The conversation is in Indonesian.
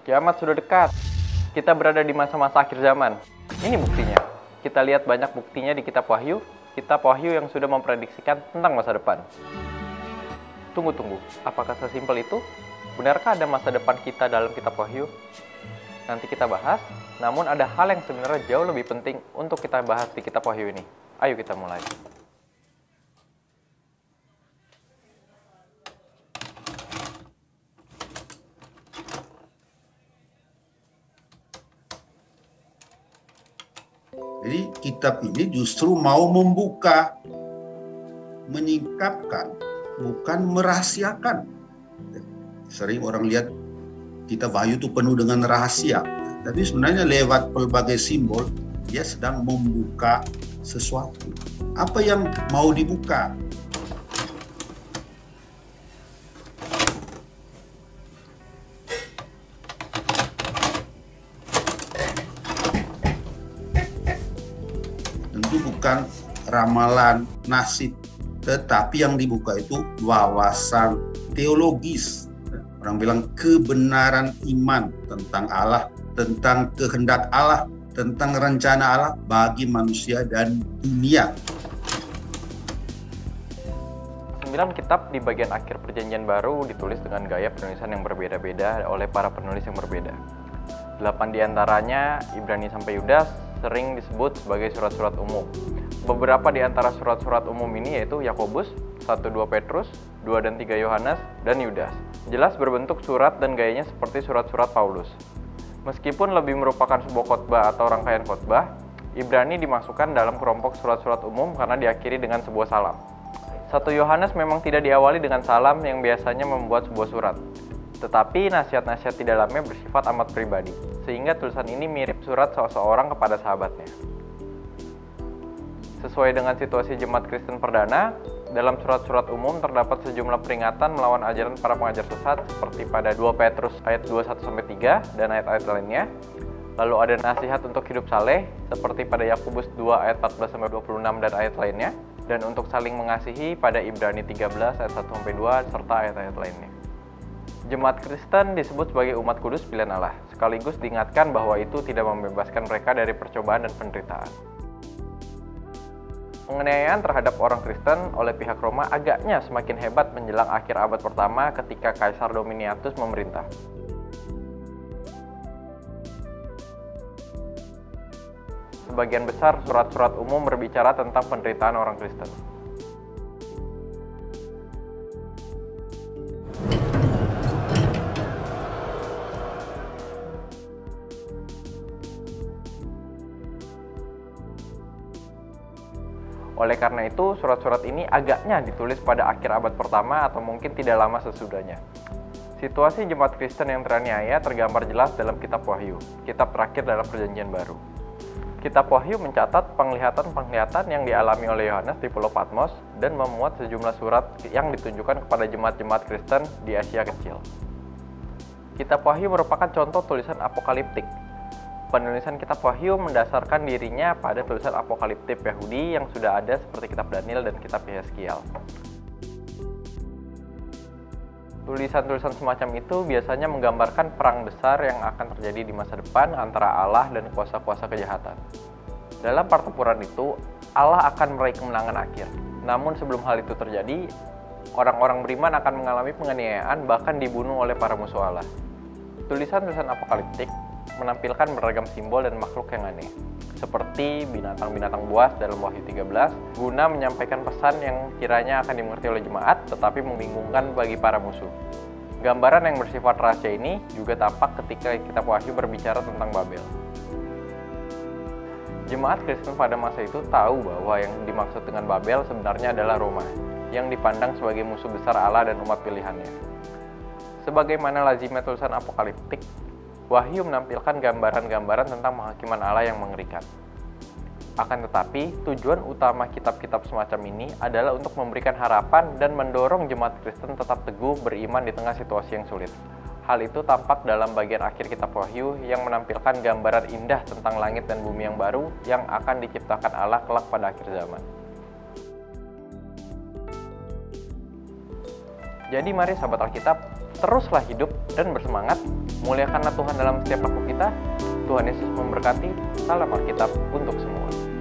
Kiamat sudah dekat. Kita berada di masa-masa akhir zaman. Ini buktinya. Kita lihat banyak buktinya di Kitab Wahyu. Kitab Wahyu yang sudah memprediksikan tentang masa depan. Tunggu. Apakah sesimpel itu? Benarkah ada masa depan kita dalam Kitab Wahyu? Nanti kita bahas. Namun ada hal yang sebenarnya jauh lebih penting untuk kita bahas di Kitab Wahyu ini. Ayo kita mulai. Jadi kitab ini justru mau membuka, menyingkapkan, bukan merahasiakan. Sering orang lihat kitab Wahyu itu penuh dengan rahasia, tapi sebenarnya lewat pelbagai simbol, dia sedang membuka sesuatu. Apa yang mau dibuka? Tentu bukan ramalan nasib, tetapi yang dibuka itu wawasan teologis. Orang bilang kebenaran iman tentang Allah, tentang kehendak Allah, tentang rencana Allah bagi manusia dan dunia. 9 kitab di bagian akhir Perjanjian Baru ditulis dengan gaya penulisan yang berbeda-beda oleh para penulis yang berbeda. 8 diantaranya, Ibrani sampai Yudas, sering disebut sebagai surat-surat umum. Beberapa di antara surat-surat umum ini yaitu Yakobus, 1-2 Petrus, 2 dan 3 Yohanes, dan Yudas. Jelas berbentuk surat dan gayanya seperti surat-surat Paulus. Meskipun lebih merupakan sebuah khotbah atau rangkaian khotbah, Ibrani dimasukkan dalam kelompok surat-surat umum karena diakhiri dengan sebuah salam. 1 Yohanes memang tidak diawali dengan salam yang biasanya membuat sebuah surat. Tetapi nasihat-nasihat di dalamnya bersifat amat pribadi, sehingga tulisan ini mirip surat seseorang kepada sahabatnya. Sesuai dengan situasi jemaat Kristen perdana, dalam surat-surat umum terdapat sejumlah peringatan melawan ajaran para pengajar sesat seperti pada 2 Petrus ayat 21-3 dan ayat-ayat lainnya. Lalu ada nasihat untuk hidup saleh seperti pada Yakobus 2 ayat 14-26 dan ayat lainnya, dan untuk saling mengasihi pada Ibrani 13 ayat 1-2 serta ayat-ayat lainnya. Jemaat Kristen disebut sebagai umat kudus pilihan Allah, sekaligus diingatkan bahwa itu tidak membebaskan mereka dari percobaan dan penderitaan. Penganiayaan terhadap orang Kristen oleh pihak Roma agaknya semakin hebat menjelang akhir abad pertama ketika Kaisar Domitianus memerintah. Sebagian besar surat-surat umum berbicara tentang penderitaan orang Kristen. Oleh karena itu, surat-surat ini agaknya ditulis pada akhir abad pertama atau mungkin tidak lama sesudahnya. Situasi jemaat Kristen yang teraniaya tergambar jelas dalam Kitab Wahyu, kitab terakhir dalam Perjanjian Baru. Kitab Wahyu mencatat penglihatan-penglihatan yang dialami oleh Yohanes di Pulau Patmos dan memuat sejumlah surat yang ditunjukkan kepada jemaat-jemaat Kristen di Asia Kecil. Kitab Wahyu merupakan contoh tulisan apokaliptik. Penulisan Kitab Wahyu mendasarkan dirinya pada tulisan apokaliptik Yahudi yang sudah ada seperti Kitab Daniel dan Kitab Yeskiel. Tulisan-tulisan semacam itu biasanya menggambarkan perang besar yang akan terjadi di masa depan antara Allah dan kuasa-kuasa kejahatan. Dalam pertempuran itu, Allah akan meraih kemenangan akhir. Namun sebelum hal itu terjadi, orang-orang beriman akan mengalami penganiayaan bahkan dibunuh oleh para musuh Allah. Tulisan-tulisan apokaliptik menampilkan beragam simbol dan makhluk yang aneh, seperti binatang-binatang buas dalam Wahyu 13, guna menyampaikan pesan yang kiranya akan dimengerti oleh jemaat, tetapi membingungkan bagi para musuh. Gambaran yang bersifat rahasia ini juga tampak ketika Kitab Wahyu berbicara tentang Babel. Jemaat Kristen pada masa itu tahu bahwa yang dimaksud dengan Babel sebenarnya adalah Roma, yang dipandang sebagai musuh besar Allah dan umat pilihannya. Sebagaimana lazimnya tulisan apokaliptik, Wahyu menampilkan gambaran-gambaran tentang penghakiman Allah yang mengerikan. Akan tetapi, tujuan utama kitab-kitab semacam ini adalah untuk memberikan harapan dan mendorong jemaat Kristen tetap teguh beriman di tengah situasi yang sulit. Hal itu tampak dalam bagian akhir Kitab Wahyu yang menampilkan gambaran indah tentang langit dan bumi yang baru yang akan diciptakan Allah kelak pada akhir zaman. Jadi mari sahabat Alkitab, teruslah hidup dan bersemangat, muliakanlah Tuhan dalam setiap waktu kita. Tuhan Yesus memberkati. Salam Alkitab untuk semua.